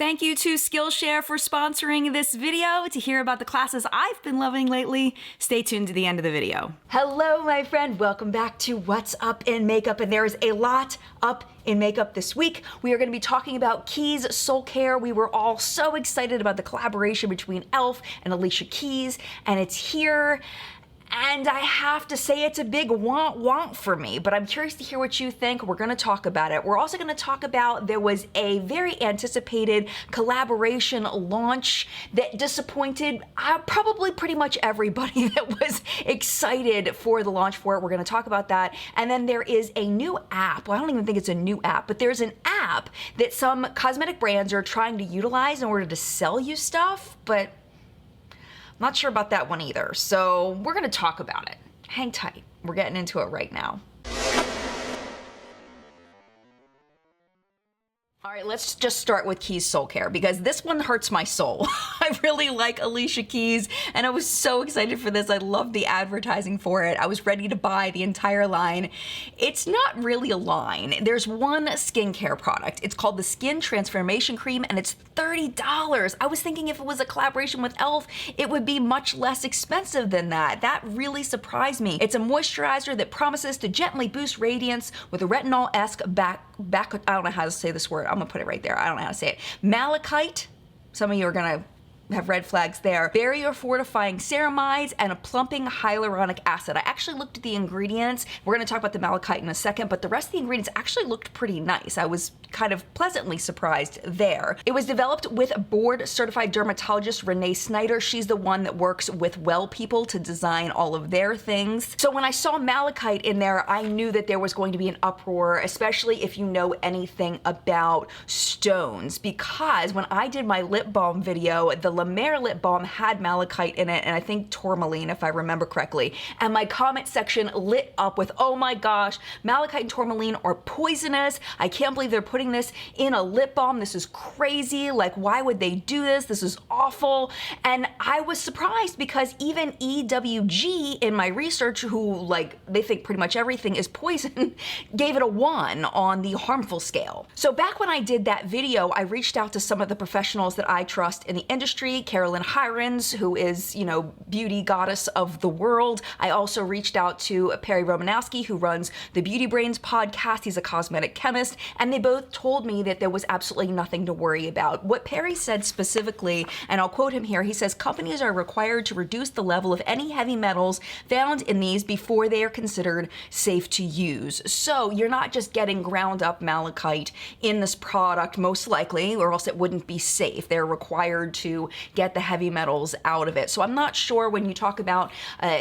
Thank you to Skillshare for sponsoring this video. To hear about the classes I've been loving lately, stay tuned to the end of the video. Hello, my friend. Welcome back to What's Up in Makeup, and there is a lot up in makeup this week. We are going to be talking about Keys Soulcare. We were all so excited about the collaboration between ELF and Alicia Keys, and it's here. And I have to say it's a big want for me, but I'm curious to hear what you think. We're gonna talk about it. We're also gonna talk about there was a very anticipated collaboration launch that disappointed probably pretty much everybody that was excited for the launch for it. We're gonna talk about that. And then there is a new app. Well, I don't even think it's a new app, but there's an app that some cosmetic brands are trying to utilize in order to sell you stuff, but not sure about that one either. So we're gonna talk about it. Hang tight. We're getting into it right now. All right, let's just start with Keys Soulcare because this one hurts my soul. I really like Alicia Keys and I was so excited for this. I love the advertising for it. I was ready to buy the entire line. It's not really a line. There's one skincare product. It's called the Skin Transformation Cream and it's $30. I was thinking if it was a collaboration with ELF, it would be much less expensive than that. That really surprised me. It's a moisturizer that promises to gently boost radiance with a retinol-esque back, I don't know how to say this word. I'm gonna put it right there. I don't know how to say it. Malachite. Some of you are gonna have red flags there. Barrier fortifying ceramides and a plumping hyaluronic acid. I actually looked at the ingredients. We're gonna talk about the malachite in a second, but the rest of the ingredients actually looked pretty nice. I was kind of pleasantly surprised there. It was developed with board certified dermatologist Renee Snyder. She's the one that works with Well People to design all of their things. So when I saw malachite in there, I knew that there was going to be an uproar, especially if you know anything about stones, because when I did my lip balm video, the La Mer lip balm had malachite in it and I think tourmaline if I remember correctly, and my comment section lit up with, oh my gosh, malachite and tourmaline are poisonous. I can't believe they're putting this in a lip balm. This is crazy. Like, why would they do this? This is awful. And I was surprised because even EWG in my research, who like they think pretty much everything is poison, gave it a 1 on the harmful scale. So back when I did that video, I reached out to some of the professionals that I trust in the industry. Carolyn Hirons, who is, you know, beauty goddess of the world. I also reached out to Perry Romanowski, who runs the Beauty Brains podcast. He's a cosmetic chemist, and they both told me that there was absolutely nothing to worry about. What Perry said specifically, and I'll quote him here, he says, companies are required to reduce the level of any heavy metals found in these before they are considered safe to use. So you're not just getting ground up malachite in this product, most likely, or else it wouldn't be safe. They're required to get the heavy metals out of it. So I'm not sure when you talk about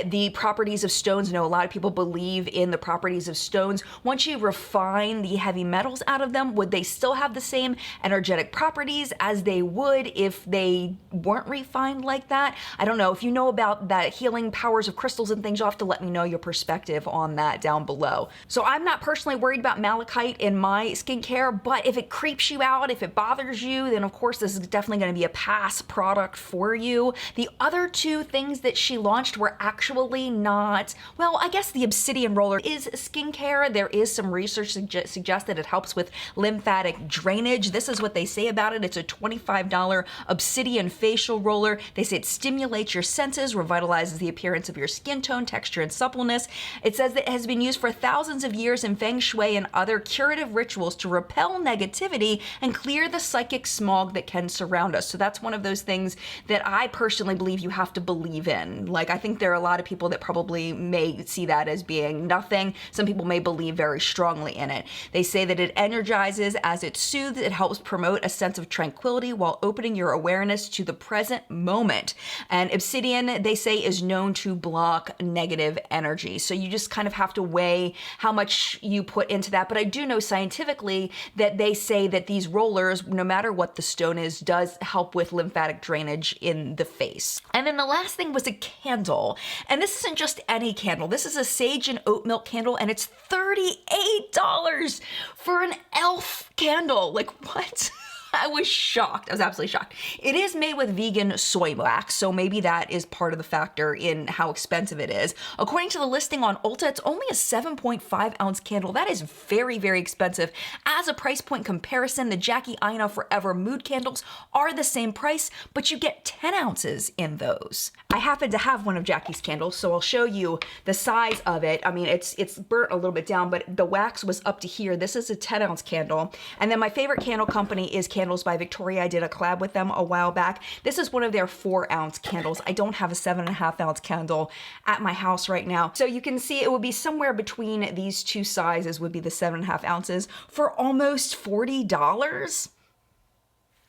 the properties of stones. I know a lot of people believe in the properties of stones. Once you refine the heavy metals out of them, would they still have the same energetic properties as they would if they weren't refined like that? I don't know. If you know about the healing powers of crystals and things, you'll have to let me know your perspective on that down below. So I'm not personally worried about malachite in my skincare, but if it creeps you out, if it bothers you, then of course this is definitely going to be a pass product for you. The other two things that she launched were actually not, well, I guess the Obsidian roller is skincare. There is some research suggests that it helps with lymphatic drainage. This is what they say about it. It's a $25 Obsidian facial roller. They say it stimulates your senses, revitalizes the appearance of your skin tone, texture, and suppleness. It says that it has been used for thousands of years in Feng Shui and other curative rituals to repel negativity and clear the psychic smog that can surround us. So that's one of those things that I personally believe you have to believe in. Like, I think there are a lot of people that probably may see that as being nothing. Some people may believe very strongly in it. They say that it energizes as it soothes. It helps promote a sense of tranquility while opening your awareness to the present moment. And Obsidian, they say, is known to block negative energy. So you just kind of have to weigh how much you put into that. But I do know scientifically that they say that these rollers, no matter what the stone is, does help with lymphatic drainage in the face. And then the last thing was a candle. And this isn't just any candle. This is a sage and oat milk candle, and it's $38 for an ELF candle. Like, what? I was shocked. I was absolutely shocked. It is made with vegan soy wax, so maybe that is part of the factor in how expensive it is. According to the listing on Ulta, it's only a 7.5 ounce candle. That is very, very expensive. As a price point comparison, the Jackie Aina Forever Mood candles are the same price, but you get 10 ounces in those. I happen to have one of Jackie's candles, so I'll show you the size of it. I mean, it's burnt a little bit down, but the wax was up to here. This is a 10 ounce candle. And then my favorite candle company is Candles by Victoria. I did a collab with them a while back. This is one of their 4 ounce candles. I don't have a 7.5 ounce candle at my house right now. So you can see it would be somewhere between these two sizes would be the 7.5 ounces for almost $40.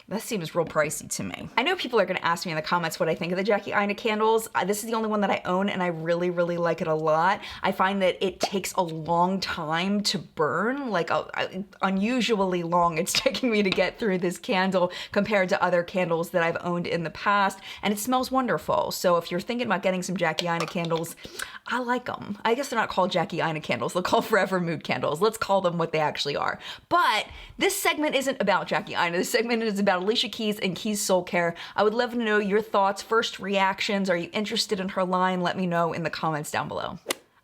That seems real pricey to me. I know people are gonna ask me in the comments what I think of the Jackie Aina candles. This is the only one that I own and I really, really like it a lot. I find that it takes a long time to burn, like unusually long it's taking me to get through this candle compared to other candles that I've owned in the past, and it smells wonderful. So if you're thinking about getting some Jackie Aina candles, I like them. I guess they're not called Jackie Aina candles, they're called Forever Mood candles. Let's call them what they actually are. But this segment isn't about Jackie Aina. This segment is about Alicia Keys and Keys Soulcare. I would love to know your thoughts, first reactions. Are you interested in her line? Let me know in the comments down below.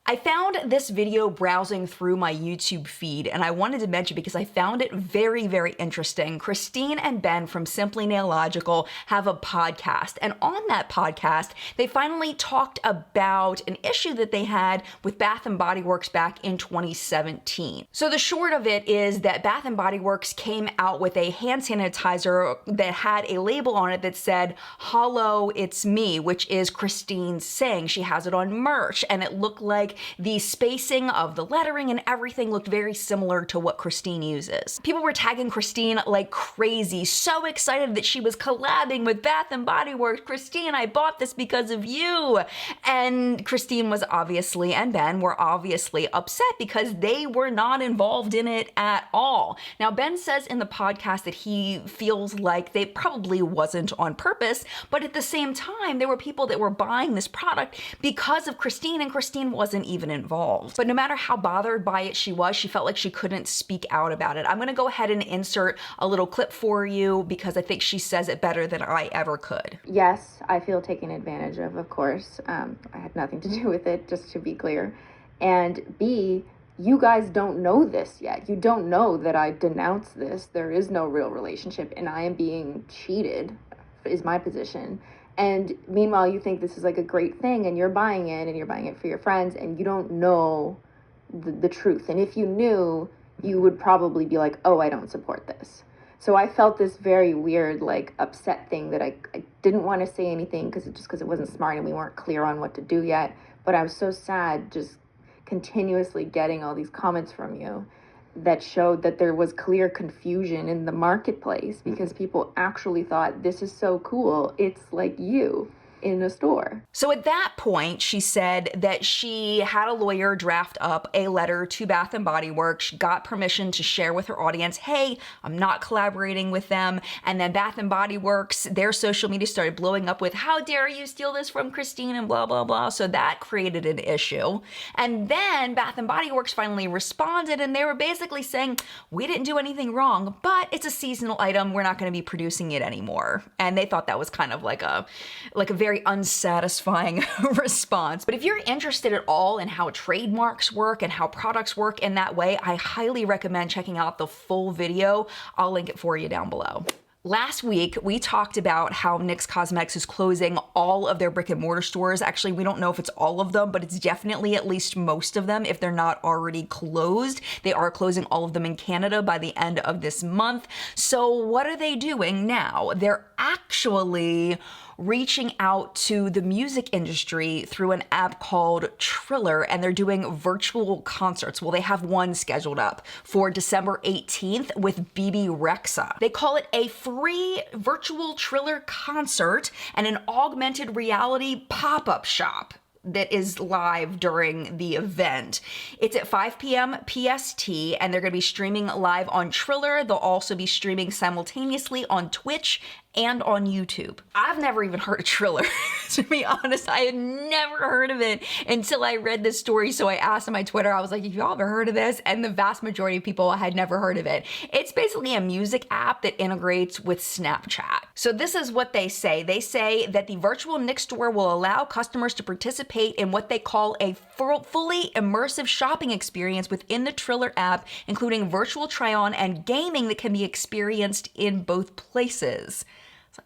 I found this video browsing through my YouTube feed, and I wanted to mention because I found it very, very interesting. Christine and Ben from Simply Nailogical have a podcast, and on that podcast, they finally talked about an issue that they had with Bath & Body Works back in 2017. So the short of it is that Bath & Body Works came out with a hand sanitizer that had a label on it that said, "Hello, it's me," which is Christine saying. She has it on merch, and it looked like the spacing of the lettering and everything looked very similar to what Christine uses. People were tagging Christine like crazy, so excited that she was collabing with Bath & Body Works. Christine, I bought this because of you. And Christine was obviously, and Ben were obviously upset because they were not involved in it at all. Now, Ben says in the podcast that he feels like they probably wasn't on purpose, but at the same time, there were people that were buying this product because of Christine, and Christine wasn't even involved. But no matter how bothered by it she was, she felt like she couldn't speak out about it. I'm gonna go ahead and insert a little clip for you because I think she says it better than I ever could. Yes, I feel taken advantage of course. I had nothing to do with it, just to be clear. And B, you guys don't know this yet. You don't know that I denounced this. There is no real relationship and I am being cheated, is my position. And meanwhile, you think this is like a great thing and you're buying it and you're buying it for your friends and you don't know the truth. And if you knew, you would probably be like, oh, I don't support this. So I felt this very weird, like upset thing that I didn't want to say anything because it wasn't smart and we weren't clear on what to do yet. But I was so sad just continuously getting all these comments from you that showed that there was clear confusion in the marketplace because people actually thought this is so cool. It's like you in a store. So at that point, she said that she had a lawyer draft up a letter to Bath & Body Works. She got permission to share with her audience, hey, I'm not collaborating with them. And then Bath & Body Works, their social media started blowing up with, how dare you steal this from Christine and blah, blah, blah. So that created an issue. And then Bath & Body Works finally responded and they were basically saying, we didn't do anything wrong, but it's a seasonal item. We're not going to be producing it anymore. And they thought that was kind of like a very unsatisfying response. But if you're interested at all in how trademarks work and how products work in that way, I highly recommend checking out the full video. I'll link it for you down below. Last week, we talked about how NYX Cosmetics is closing all of their brick and mortar stores. Actually, we don't know if it's all of them, but it's definitely at least most of them if they're not already closed. They are closing all of them in Canada by the end of this month. So what are they doing now? They're actually reaching out to the music industry through an app called Triller, and they're doing virtual concerts. Well, they have one scheduled up for December 18th with Bebe Rexha. They call it a free virtual Triller concert and an augmented reality pop-up shop that is live during the event. It's at 5 p.m. PST, and they're going to be streaming live on Triller. They'll also be streaming simultaneously on Twitch and on YouTube. I've never even heard of Triller. To be honest, I had never heard of it until I read this story. So I asked on my Twitter, I was like, have y'all ever heard of this? And the vast majority of people had never heard of it. It's basically a music app that integrates with Snapchat. So this is what they say. They say that the virtual NYX store will allow customers to participate in what they call a fully immersive shopping experience within the Triller app, including virtual try-on and gaming that can be experienced in both places.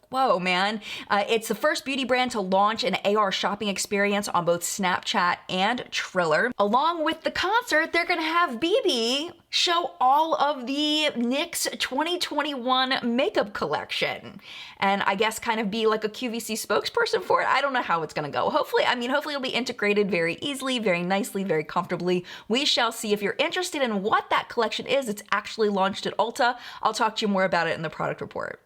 Whoa, man. It's the first beauty brand to launch an AR shopping experience on both Snapchat and Triller. Along with the concert, they're gonna have Bebe show all of the NYX 2021 makeup collection. And I guess kind of be like a QVC spokesperson for it. I don't know how it's gonna go. Hopefully it'll be integrated very easily, very nicely, very comfortably. We shall see. If you're interested in what that collection is, it's actually launched at Ulta. I'll talk to you more about it in the product report.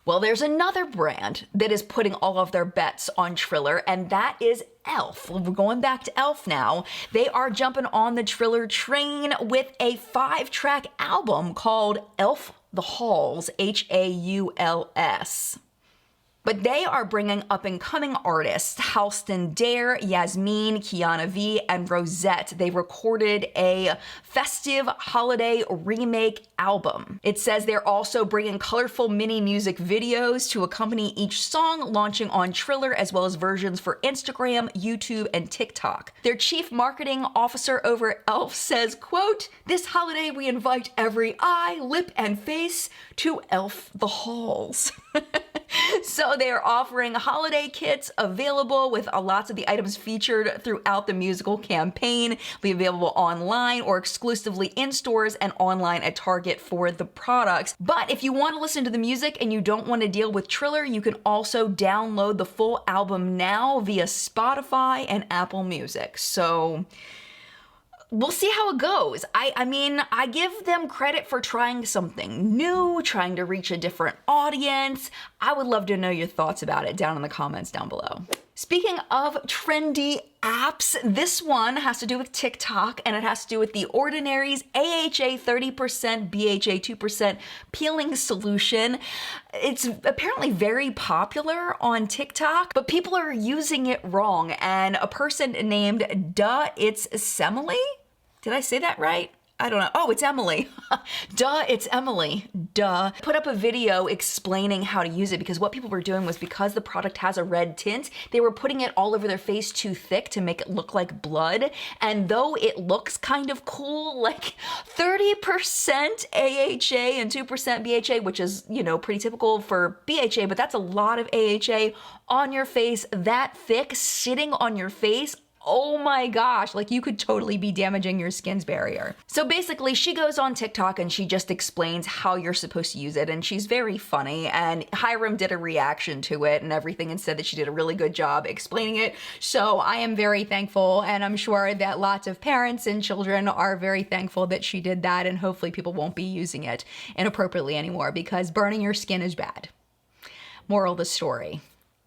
Well, there's another brand that is putting all of their bets on Triller, and that is ELF. We're going back to ELF now. They are jumping on the Triller train with a 5-track album called ELF The Halls, Hauls. But they are bringing up-and-coming artists, Halston Dare, Yasmin, Kiana V, and Rosette. They recorded a festive holiday remake album. It says they're also bringing colorful mini music videos to accompany each song, launching on Triller, as well as versions for Instagram, YouTube, and TikTok. Their chief marketing officer over at ELF says, quote, "This holiday we invite every eye, lip, and face to ELF The Halls." So they are offering holiday kits available with lots of the items featured throughout the musical campaign. They'll be available online or exclusively in stores and online at Target for the products. But if you want to listen to the music and you don't want to deal with Triller, you can also download the full album now via Spotify and Apple Music. So we'll see how it goes. I mean, I give them credit for trying something new, trying to reach a different audience. I would love to know your thoughts about it down in the comments down below. Speaking of trendy apps, this one has to do with TikTok, and it has to do with The Ordinary's AHA 30%, BHA 2% peeling solution. It's apparently very popular on TikTok, but people are using it wrong, and a person named Duh, It's Semele? Did I say that right? I don't know. Oh, it's Emily. Duh, it's Emily. Duh. Put up a video explaining how to use it, because what people were doing was, because the product has a red tint, they were putting it all over their face too thick to make it look like blood. And though it looks kind of cool, like 30% AHA and 2% BHA, which is, you know, pretty typical for BHA, but that's a lot of AHA on your face, that thick, sitting on your face. Oh my gosh, like you could totally be damaging your skin's barrier. So basically, she goes on TikTok and she just explains how you're supposed to use it, and she's very funny, and Hiram did a reaction to it and everything and said that she did a really good job explaining it. So I am very thankful, and I'm sure that lots of parents and children are very thankful that she did that, and hopefully people won't be using it inappropriately anymore, because burning your skin is bad. Moral of the story,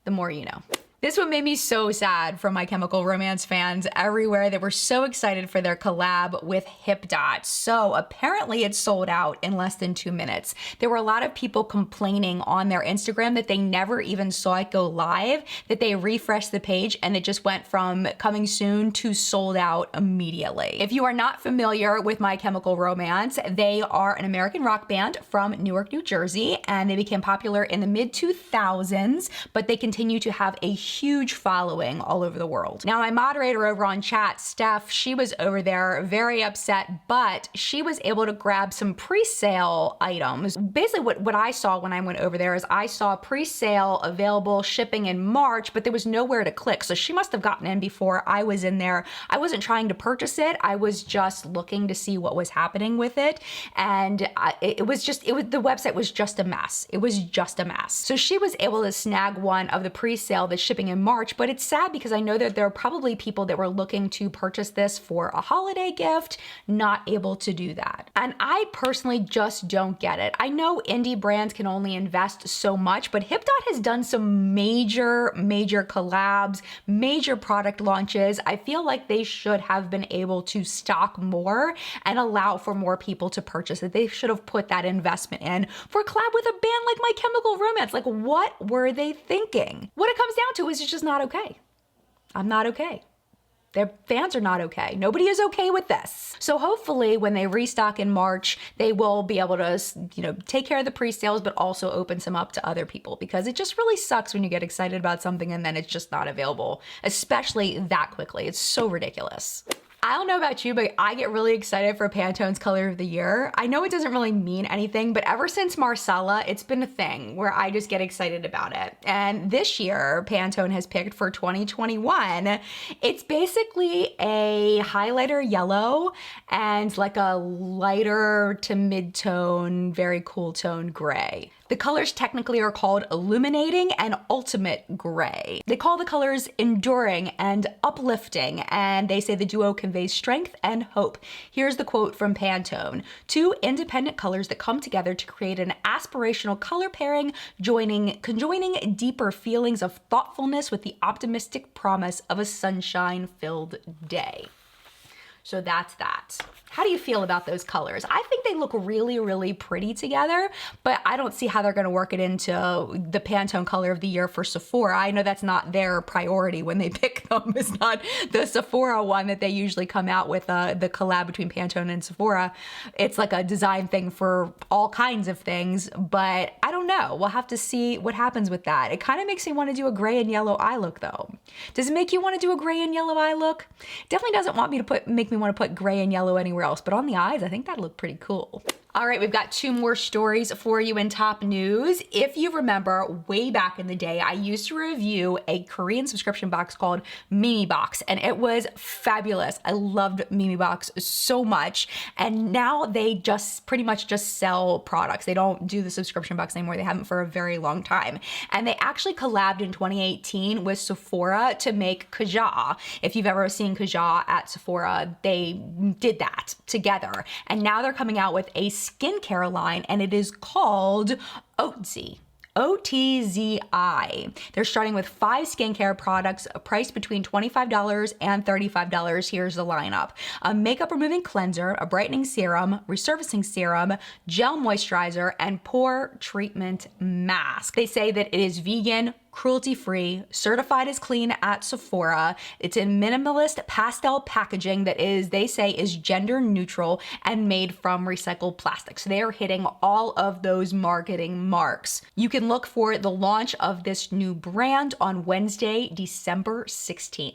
the more you know. This one made me so sad for My Chemical Romance fans everywhere. They were so excited for their collab with Hipdot. So apparently it sold out in less than 2 minutes. There were a lot of people complaining on their Instagram that they never even saw it go live, that they refreshed the page and it just went from coming soon to sold out immediately. If you are not familiar with My Chemical Romance, they are an American rock band from Newark, New Jersey, and they became popular in the mid-2000s, but they continue to have a huge following all over the world. Now, my moderator over on chat, Steph, she was over there very upset, but she was able to grab some pre-sale items. Basically what I saw when I went over there is I saw pre-sale available shipping in March, but there was nowhere to click. So she must have gotten in before I was in there. I wasn't trying to purchase it. I was just looking to see what was happening with it. And the website was just a mess. It was just a mess. So she was able to snag one of the pre-sale that's shipping in March, but it's sad because I know that there are probably people that were looking to purchase this for a holiday gift, not able to do that. And I personally just don't get it. I know indie brands can only invest so much, but Hipdot has done some major collabs, major product launches. I feel like they should have been able to stock more and allow for more people to purchase it. They should have put that investment in for a collab with a band like My Chemical Romance. Like, what were they thinking? What it comes down to who is just not okay. I'm not okay. Their fans are not okay. Nobody is okay with this. So hopefully when they restock in March, they will be able to, take care of the pre-sales, but also open some up to other people, because it just really sucks when you get excited about something and then it's just not available, especially that quickly. It's so ridiculous. I don't know about you, but I get really excited for Pantone's Color of the Year. I know it doesn't really mean anything, but ever since Marcella, it's been a thing where I just get excited about it. And this year, Pantone has picked for 2021, it's basically a highlighter yellow and like a lighter to mid-tone, very cool tone gray. The colors technically are called Illuminating and Ultimate Gray. They call the colors Enduring and Uplifting, and they say the duo conveys strength and hope. Here's the quote from Pantone: "Two independent colors that come together to create an aspirational color pairing, conjoining deeper feelings of thoughtfulness with the optimistic promise of a sunshine-filled day." So that's that. How do you feel about those colors? I think they look really, really pretty together, but I don't see how they're gonna work it into the Pantone Color of the Year for Sephora. I know that's not their priority when they pick them. It's not the Sephora one that they usually come out with, the collab between Pantone and Sephora. It's like a design thing for all kinds of things, but I don't know. We'll have to see what happens with that. It kind of makes me want to do a gray and yellow eye look though. Does it make you want to do a gray and yellow eye look? Definitely doesn't make me want to put gray and yellow anywhere else, but on the eyes, I think that'd look pretty cool. All right, we've got two more stories for you in top news. If you remember, way back in the day, I used to review a Korean subscription box called Mimi Box, and it was fabulous. I loved Mimi Box so much, and now they just pretty much just sell products. They don't do the subscription box anymore. They haven't for a very long time. And they actually collabed in 2018 with Sephora to make Kaja. If you've ever seen Kaja at Sephora, they did that together. And now they're coming out with a skincare line, and it is called Otzi. OTZI. They're starting with 5 skincare products priced between $25 and $35. Here's the lineup: a makeup removing cleanser, a brightening serum, resurfacing serum, gel moisturizer, and pore treatment mask. They say that it is vegan, cruelty-free, certified as clean at Sephora. It's in minimalist pastel packaging that is, they say, is gender neutral and made from recycled plastic. So they are hitting all of those marketing marks. You can look for the launch of this new brand on Wednesday, December 16th.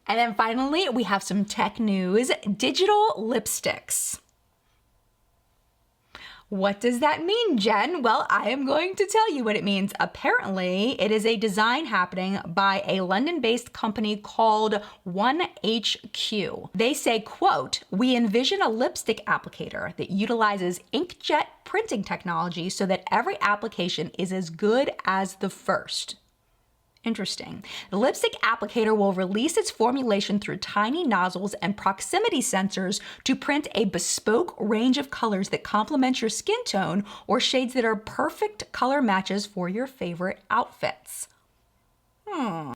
And then finally, we have some tech news: digital lipsticks. What does that mean, Jen? Well, I am going to tell you what it means. Apparently, it is a design happening by a London-based company called 1HQ. They say, quote, "We envision a lipstick applicator that utilizes inkjet printing technology so that every application is as good as the first." Interesting. The lipstick applicator will release its formulation through tiny nozzles and proximity sensors to print a bespoke range of colors that complement your skin tone or shades that are perfect color matches for your favorite outfits.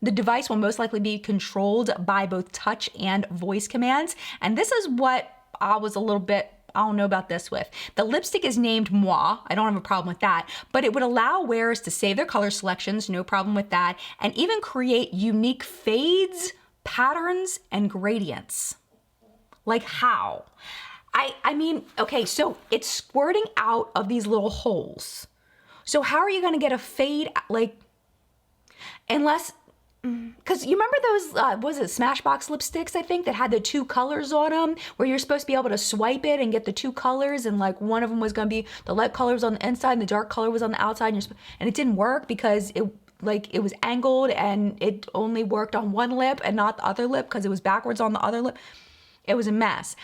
The device will most likely be controlled by both touch and voice commands, and this is what I was a little bit I don't know about this with. The lipstick is named Moi. I don't have a problem with that, but it would allow wearers to save their color selections, no problem with that, and even create unique fades, patterns, and gradients. Like how? I mean, okay, so it's squirting out of these little holes. So how are you gonna get a fade, like, unless, because you remember those, was it Smashbox lipsticks, I think, that had the 2 colors on them, where you're supposed to be able to swipe it and get the 2 colors, and like one of them was gonna be, the light color was on the inside and the dark color was on the outside, and it didn't work because it was angled and it only worked on one lip and not the other lip because it was backwards on the other lip. It was a mess.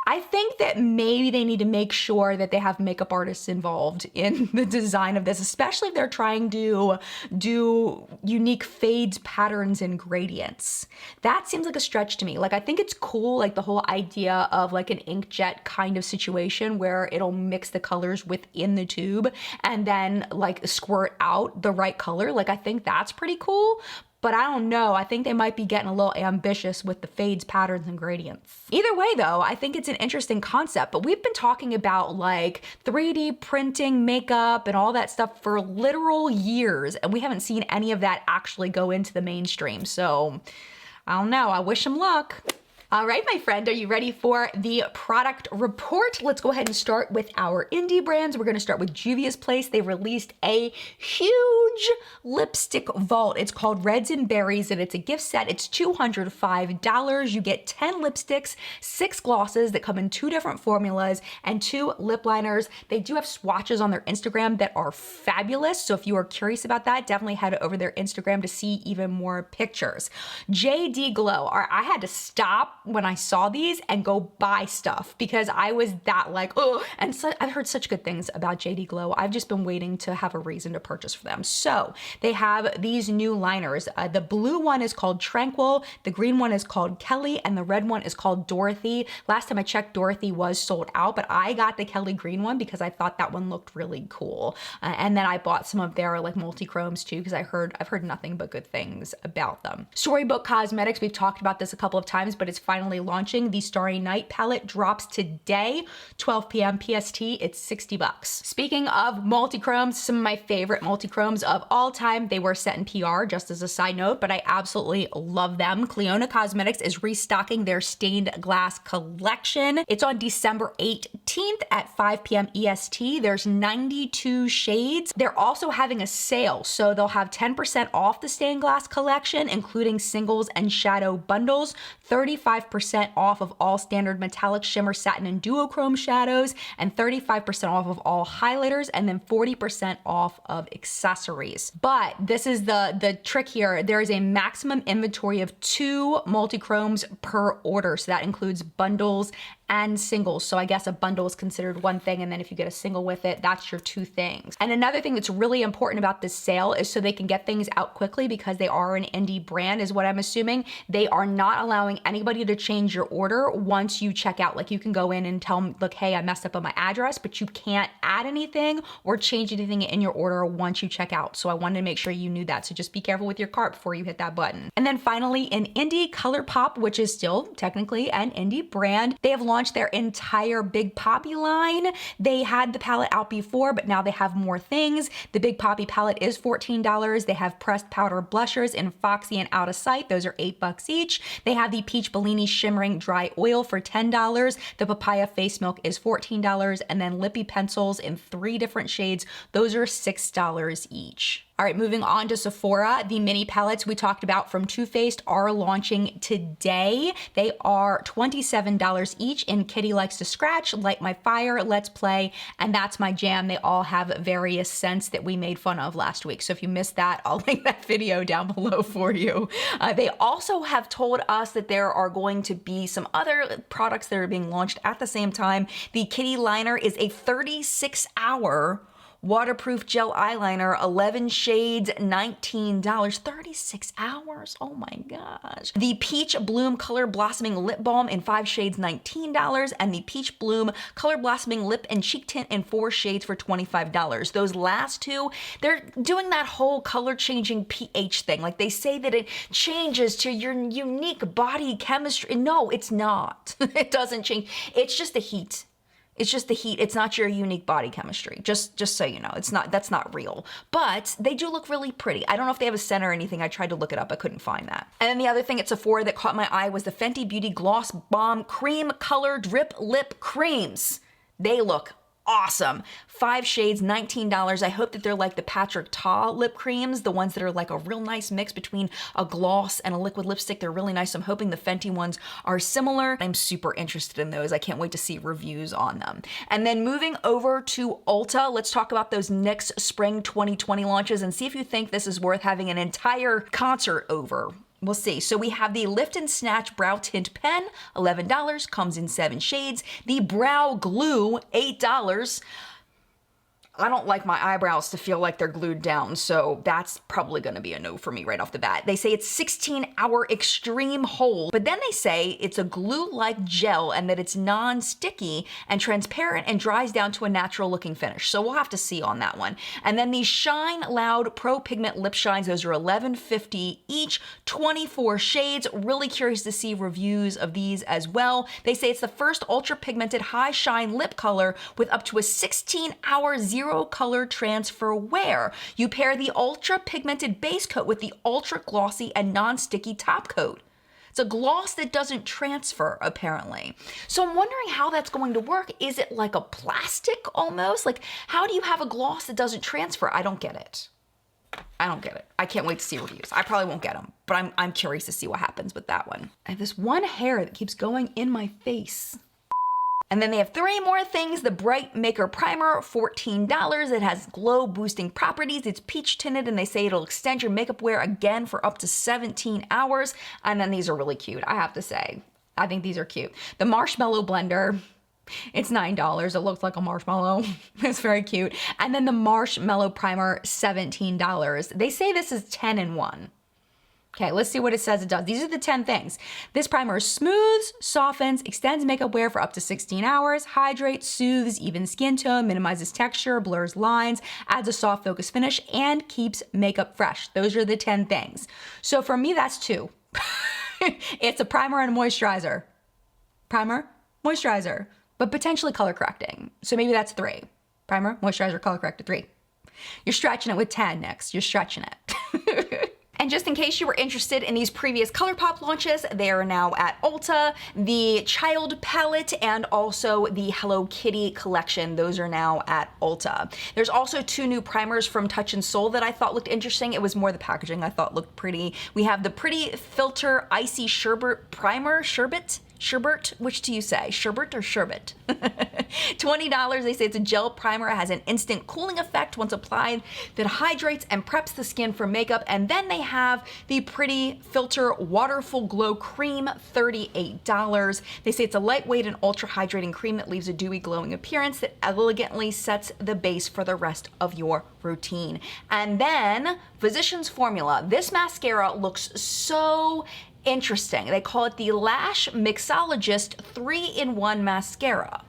I think that maybe they need to make sure that they have makeup artists involved in the design of this, especially if they're trying to do unique fades, patterns, and gradients. That seems like a stretch to me. Like, I think it's cool, like the whole idea of like an inkjet kind of situation where it'll mix the colors within the tube and then like squirt out the right color. Like, I think that's pretty cool. but I don't know. I think they might be getting a little ambitious with the fades, patterns, and gradients. Either way though, I think it's an interesting concept, but we've been talking about like 3D printing makeup and all that stuff for literal years, and we haven't seen any of that actually go into the mainstream. So I don't know, I wish them luck. All right, my friend, are you ready for the product report? Let's go ahead and start with our indie brands. We're gonna start with Juvia's Place. They released a huge lipstick vault. It's called Reds and Berries, and it's a gift set. It's $205. You get 10 lipsticks, 6 glosses that come in 2 different formulas, and 2 lip liners. They do have swatches on their Instagram that are fabulous. So if you are curious about that, definitely head over their Instagram to see even more pictures. JD Glow. I had to stop when I saw these and go buy stuff because I was that like, oh, and so I've heard such good things about JD Glow. I've just been waiting to have a reason to purchase for them. So they have these new liners. The blue one is called Tranquil, the green one is called Kelly, and the red one is called Dorothy. Last time I checked, Dorothy was sold out, but I got the Kelly green one because I thought that one looked really cool. And then I bought some of their like multi-chromes too because I've heard nothing but good things about them. Storybook Cosmetics, we've talked about this a couple of times, but it's finally launching. The Starry Night palette drops today, 12 p.m. PST. It's $60. Speaking of multi-chromes, some of my favorite multi-chromes of all time, they were set in PR, just as a side note, but I absolutely love them. Cleona Cosmetics is restocking their stained glass collection. It's on December 18th at 5 p.m. EST. There's 92 shades. They're also having a sale, so they'll have 10% off the stained glass collection, including singles and shadow bundles, 35% off of all standard metallic, shimmer, satin, and duochrome shadows, and 35% off of all highlighters, and then 40% off of accessories. But this is the trick here. There is a maximum inventory of 2 multi-chromes per order. So that includes bundles and singles. So I guess a bundle is considered one thing, and then if you get a single with it, that's your 2 things. And another thing that's really important about this sale is so they can get things out quickly because they are an indie brand is what I'm assuming. They are not allowing anybody to change your order once you check out. Like you can go in and tell them, look, hey, I messed up on my address, but you can't add anything or change anything in your order once you check out. So I wanted to make sure you knew that. So just be careful with your cart before you hit that button. And then finally in indie, ColourPop, which is still technically an indie brand, they have launched their entire Big Poppy line. They had the palette out before, but now they have more things. The Big Poppy palette is $14. They have pressed powder blushers in Foxy and Out of Sight. Those are $8 each. They have the Peach Bellini Shimmering Dry Oil for $10. The Papaya Face Milk is $14. And then Lippy Pencils in 3 different shades. Those are $6 each. All right, moving on to Sephora. The mini palettes we talked about from Too Faced are launching today. They are $27 each in Kitty Likes to Scratch, Light My Fire, Let's Play, and That's My Jam. They all have various scents that we made fun of last week. So if you missed that, I'll link that video down below for you. They also have told us that there are going to be some other products that are being launched at the same time. The Kitty Liner is a 36-hour waterproof gel eyeliner, 11 shades, $19. 36 hours, oh my gosh. The Peach Bloom Color Blossoming Lip Balm in 5 shades, $19. And the Peach Bloom Color Blossoming Lip and Cheek Tint in 4 shades for $25. Those last 2, they're doing that whole color changing pH thing. Like they say that it changes to your unique body chemistry. No, it's not. It doesn't change. It's just the heat. It's just the heat. It's not your unique body chemistry. Just so you know, that's not real. But they do look really pretty. I don't know if they have a scent or anything. I tried to look it up. I couldn't find that. And then the other thing at Sephora that caught my eye was the Fenty Beauty Gloss Bomb Cream Color Drip Lip Creams. They look awesome. 5 shades, $19. I hope that they're like the Patrick Ta lip creams, the ones that are like a real nice mix between a gloss and a liquid lipstick. They're really nice. I'm hoping the Fenty ones are similar. I'm super interested in those. I can't wait to see reviews on them. And then moving over to Ulta, let's talk about those NYX Spring 2020 launches and see if you think this is worth having an entire concert over. We'll see. So we have the Lift and Snatch Brow Tint Pen, $11, comes in 7 shades. The Brow Glue, $8. I don't like my eyebrows to feel like they're glued down, so that's probably gonna be a no for me right off the bat. They say it's 16-hour extreme hold, but then they say it's a glue-like gel and that it's non-sticky and transparent and dries down to a natural looking finish. So we'll have to see on that one. And then these Shine Loud Pro Pigment Lip Shines, those are $11.50 each, 24 shades. Really curious to see reviews of these as well. They say it's the first ultra pigmented high shine lip color with up to a 16-hour zero color transfer wear. You pair the ultra pigmented base coat with the ultra glossy and non-sticky top coat. It's a gloss that doesn't transfer, apparently. So I'm wondering how that's going to work. Is it like a plastic almost? Like, how do you have a gloss that doesn't transfer? I don't get it. I don't get it. I can't wait to see reviews. I probably won't get them, but I'm curious to see what happens with that one. I have this one hair that keeps going in my face. And then they have 3 more things. The Bright Maker Primer, $14. It has glow boosting properties. It's peach tinted and they say it'll extend your makeup wear again for up to 17 hours. And then these are really cute, I have to say. I think these are cute. The Marshmallow Blender, it's $9. It looks like a marshmallow. It's very cute. And then the Marshmallow Primer, $17. They say this is 10 in 1. Okay, let's see what it says it does. These are the 10 things. This primer smooths, softens, extends makeup wear for up to 16 hours, hydrates, soothes even skin tone, minimizes texture, blurs lines, adds a soft focus finish, and keeps makeup fresh. Those are the 10 things. So for me, that's 2. It's a primer and a moisturizer. Primer, moisturizer, but potentially color correcting. So maybe that's 3. Primer, moisturizer, color corrector, 3. You're stretching it with 10 next. You're stretching it. And just in case you were interested in these previous ColourPop launches, they are now at Ulta. The Child Palette and also the Hello Kitty collection, those are now at Ulta. There's also 2 new primers from Touch in Sol that I thought looked interesting. It was more the packaging I thought looked pretty. We have the Pretty Filter Icy Sherbet Primer, Sherbet, which do you say? Sherbet or sherbet? $20. They say it's a gel primer. It has an instant cooling effect once applied that hydrates and preps the skin for makeup. And then they have the Pretty Filter Waterful Glow Cream, $38. They say it's a lightweight and ultra hydrating cream that leaves a dewy glowing appearance that elegantly sets the base for the rest of your routine. And then Physicians Formula. This mascara looks so interesting. They call it the Lash Mixologist 3-in-1 Mascara.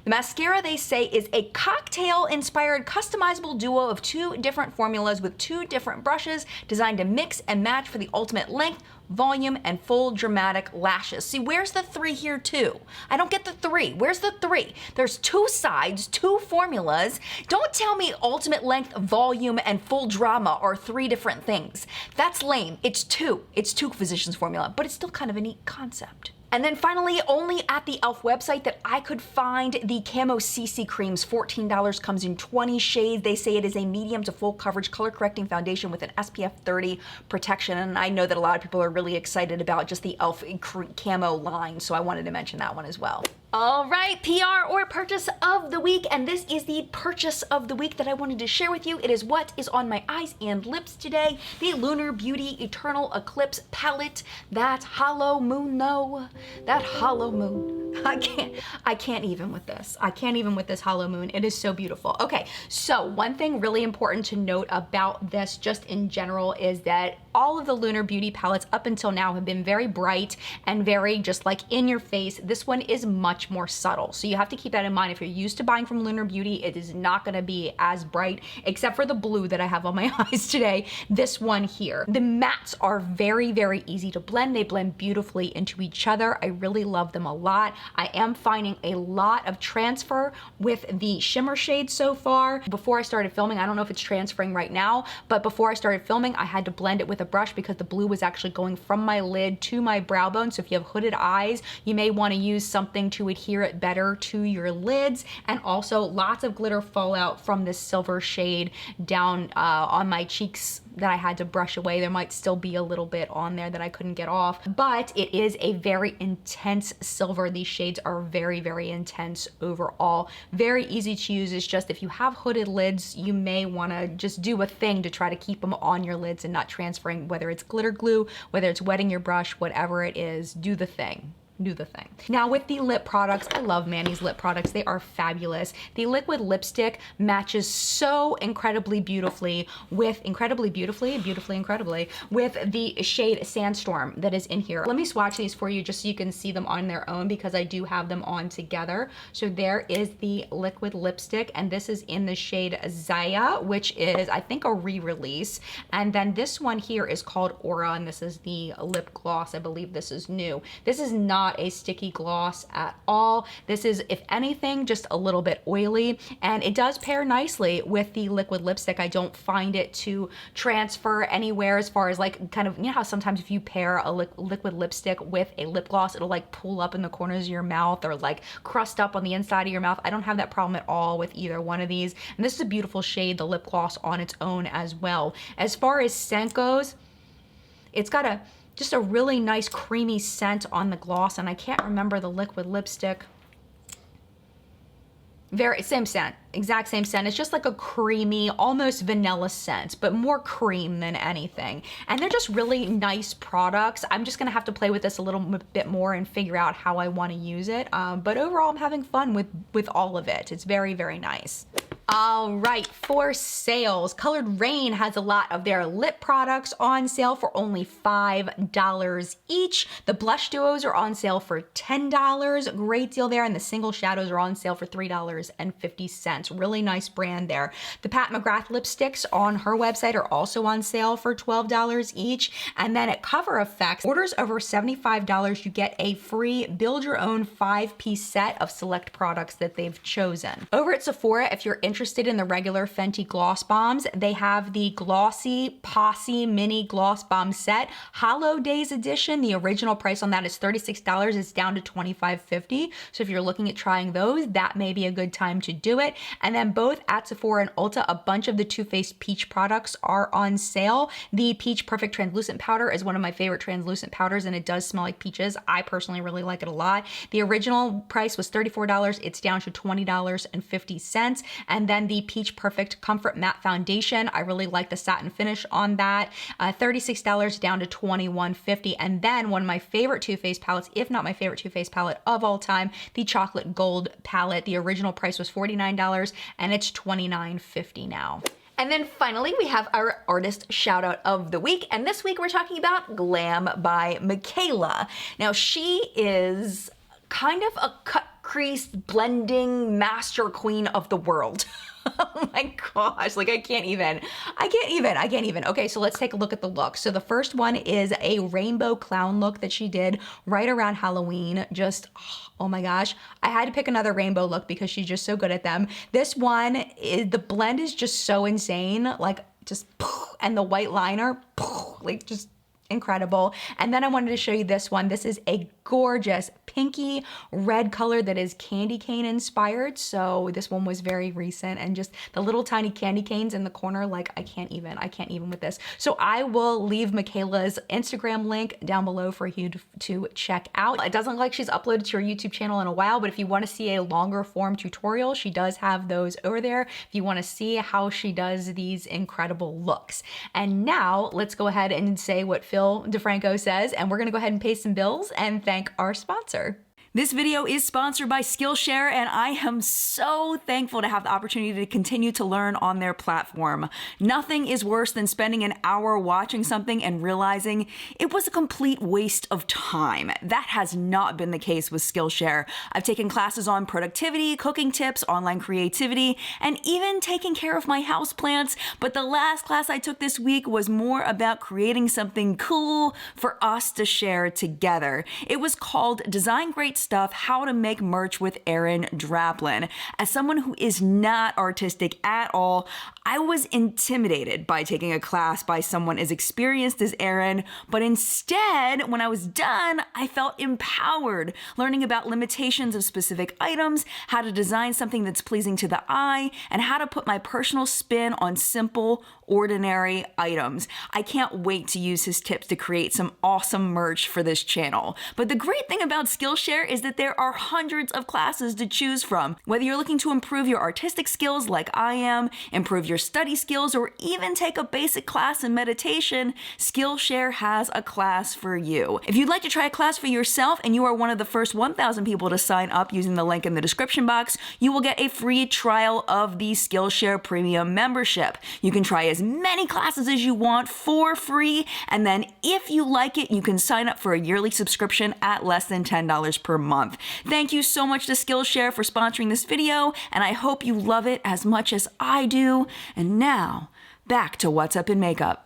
The mascara, they say, is a cocktail-inspired customizable duo of 2 different formulas with 2 different brushes designed to mix and match for the ultimate length, volume, and full dramatic lashes. See, where's the 3 here too? I don't get the 3. Where's the 3? There's 2 sides, 2 formulas. Don't tell me ultimate length, volume, and full drama are 3 different things. That's lame. It's 2. It's 2 Physicians Formula, but it's still kind of a neat concept. And then finally, only at the ELF website that I could find the Camo CC creams. $14, comes in 20 shades. They say it is a medium to full coverage color correcting foundation with an SPF 30 protection. And I know that a lot of people are really excited about just the ELF Camo line, so I wanted to mention that one as well. All right, PR or purchase of the week, and this is the purchase of the week that I wanted to share with you. It is what is on my eyes and lips today, the Lunar Beauty Eternal Eclipse palette. That hollow moon though, that hollow moon. I can't even with this. I can't even with this hollow moon. It is so beautiful. Okay, so one thing really important to note about this just in general is that all of the Lunar Beauty palettes up until now have been very bright and very just like in your face. This one is much more subtle. So you have to keep that in mind. If you're used to buying from Lunar Beauty, it is not gonna be as bright, except for the blue that I have on my eyes today, this one here. The mattes are very, very easy to blend. They blend beautifully into each other. I really love them a lot. I am finding a lot of transfer with the shimmer shade so far. Before I started filming, I don't know if it's transferring right now, but before I started filming, I had to blend it with a brush because the blue was actually going from my lid to my brow bone. So if you have hooded eyes, you may want to use something to adhere it better to your lids. And also lots of glitter fallout from this silver shade down on my cheeks that I had to brush away. There might still be a little bit on there that I couldn't get off, but it is a very intense silver. These shades are very, very intense overall. Very easy to use. It's just if you have hooded lids, you may want to just do a thing to try to keep them on your lids and not transferring, whether it's glitter glue, whether it's wetting your brush, whatever it is, do the thing. do the thing. Now with the lip products, I love Manny's lip products. They are fabulous. The liquid lipstick matches so incredibly beautifully with with the shade Sandstorm that is in here. Let me swatch these for you just so you can see them on their own because I do have them on together. So there is the liquid lipstick, and this is in the shade Zaya, which is I think a re-release. And then this one here is called Aura, and this is the lip gloss. I believe this is new. This is not a sticky gloss at all. This is, if anything, just a little bit oily, and it does pair nicely with the liquid lipstick. I don't find it to transfer anywhere as far as like kind of, you know how sometimes if you pair a liquid lipstick with a lip gloss, it'll like pull up in the corners of your mouth or like crust up on the inside of your mouth. I don't have that problem at all with either one of these. And this is a beautiful shade, the lip gloss on its own as well. As far as scent goes, it's got just a really nice creamy scent on the gloss, and I can't remember the liquid lipstick. Same scent, exact same scent. It's just like a creamy, almost vanilla scent, but more cream than anything. And they're just really nice products. I'm just gonna have to play with this a little bit more and figure out how I wanna use it. But overall, I'm having fun with all of it. It's very, very nice. All right, for sales, Colored Rain has a lot of their lip products on sale for only $5 each. The blush duos are on sale for $10, great deal there, and the single shadows are on sale for $3.50. Really nice brand there. The Pat McGrath lipsticks on her website are also on sale for $12 each. And then at Cover Effects, orders over $75, you get a free build your own 5-piece set of select products that they've chosen. Over at Sephora, if you're interested in the regular Fenty gloss bombs, they have the Glossy Posse Mini Gloss Bomb Set, Hollow Days Edition. The original price on that is $36. It's down to $25.50. So if you're looking at trying those, that may be a good time to do it. And then both at Sephora and Ulta, a bunch of the Too Faced Peach products are on sale. The Peach Perfect Translucent Powder is one of my favorite translucent powders, and it does smell like peaches. I personally like it a lot. The original price was $34. It's down to $20.50. And then the Peach Perfect Comfort Matte Foundation, I really like the satin finish on that. $36 down to $21.50. And then one of my favorite Too Faced palettes, if not my favorite Too Faced palette of all time, the Chocolate Gold palette. The original price was $49 and it's $29.50 now. And then finally, we have our artist shout out of the week. And this week we're talking about Glam by Michaela. Now she is kind of a cut crease blending master queen of the world. Oh my gosh, like I can't even. Okay, so let's take a look at the look. So the first one is a rainbow clown look that she did right around Halloween. Just, oh my gosh. I had to pick another rainbow look because she's just so good at them. This one, the blend is just so insane. Like just, and the white liner, like just incredible. And then I wanted to show you this one. This is a gorgeous pinky red color that is candy cane inspired. So this one was very recent, and just the little tiny candy canes in the corner, like I can't even with this. So I will leave Michaela's Instagram link down below for you to check out. It doesn't look like she's uploaded to her YouTube channel in a while, but if you want to see a longer form tutorial, she does have those over there if you want to see how she does these incredible looks. And now let's go ahead and say what Phil DeFranco says, and we're gonna go ahead and pay some bills and thank our sponsor. This video is sponsored by Skillshare, and I am so thankful to have the opportunity to continue to learn on their platform. Nothing is worse than spending an hour watching something and realizing it was a complete waste of time. That has not been the case with Skillshare. I've taken classes on productivity, cooking tips, online creativity, and even taking care of my houseplants, but the last class I took this week was more about creating something cool for us to share together. It was called Design Great Stuff, How to Make Merch with Erin Draplin. As someone who is not artistic at all, I was intimidated by taking a class by someone as experienced as Erin, but instead, when I was done, I felt empowered, learning about limitations of specific items, how to design something that's pleasing to the eye, and how to put my personal spin on simple, ordinary items. I can't wait to use his tips to create some awesome merch for this channel. But the great thing about Skillshare is that there are hundreds of classes to choose from. Whether you're looking to improve your artistic skills like I am, improve your your study skills or even take a basic class in meditation, Skillshare has a class for you. If you'd like to try a class for yourself and you are one of the first 1,000 people to sign up using the link in the description box, you will get a free trial of the Skillshare Premium membership. You can try as many classes as you want for free, and then if you like it, you can sign up for a yearly subscription at less than $10 per month. Thank you so much to Skillshare for sponsoring this video, and I hope you love it as much as I do. And now, back to What's Up in Makeup.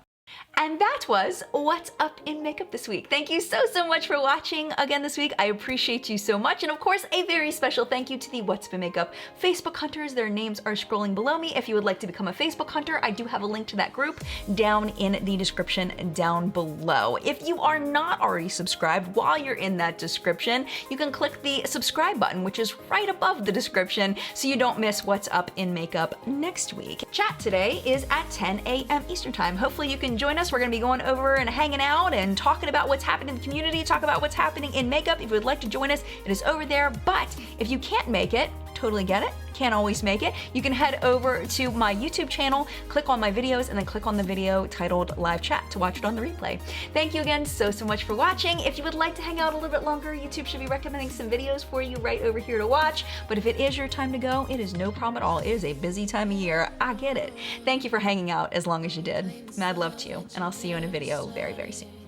And that was What's Up in Makeup this week. Thank you so much for watching again this week. I appreciate you so much. And of course, a very special thank you to the What's Up in Makeup Facebook Hunters. Their names are scrolling below me. If you would like to become a Facebook Hunter, I do have a link to that group down in the description down below. If you are not already subscribed, while you're in that description, you can click the subscribe button, which is right above the description, so you don't miss What's Up in Makeup next week. Chat today is at 10 a.m. Eastern Time. Hopefully you can join us. We're going to be going over and hanging out and talking about what's happening in the community, talk about what's happening in makeup. If you would like to join us, it is over there. But if you can't make it, totally get it, can't always make it, you can head over to my YouTube channel, click on my videos, and then click on the video titled Live Chat to watch it on the replay. Thank you again so much for watching. If you would like to hang out a little bit longer, YouTube should be recommending some videos for you right over here to watch. But if it is your time to go, it is no problem at all. It is a busy time of year. I get it. Thank you for hanging out as long as you did. Mad love to you, and I'll see you in a video very soon.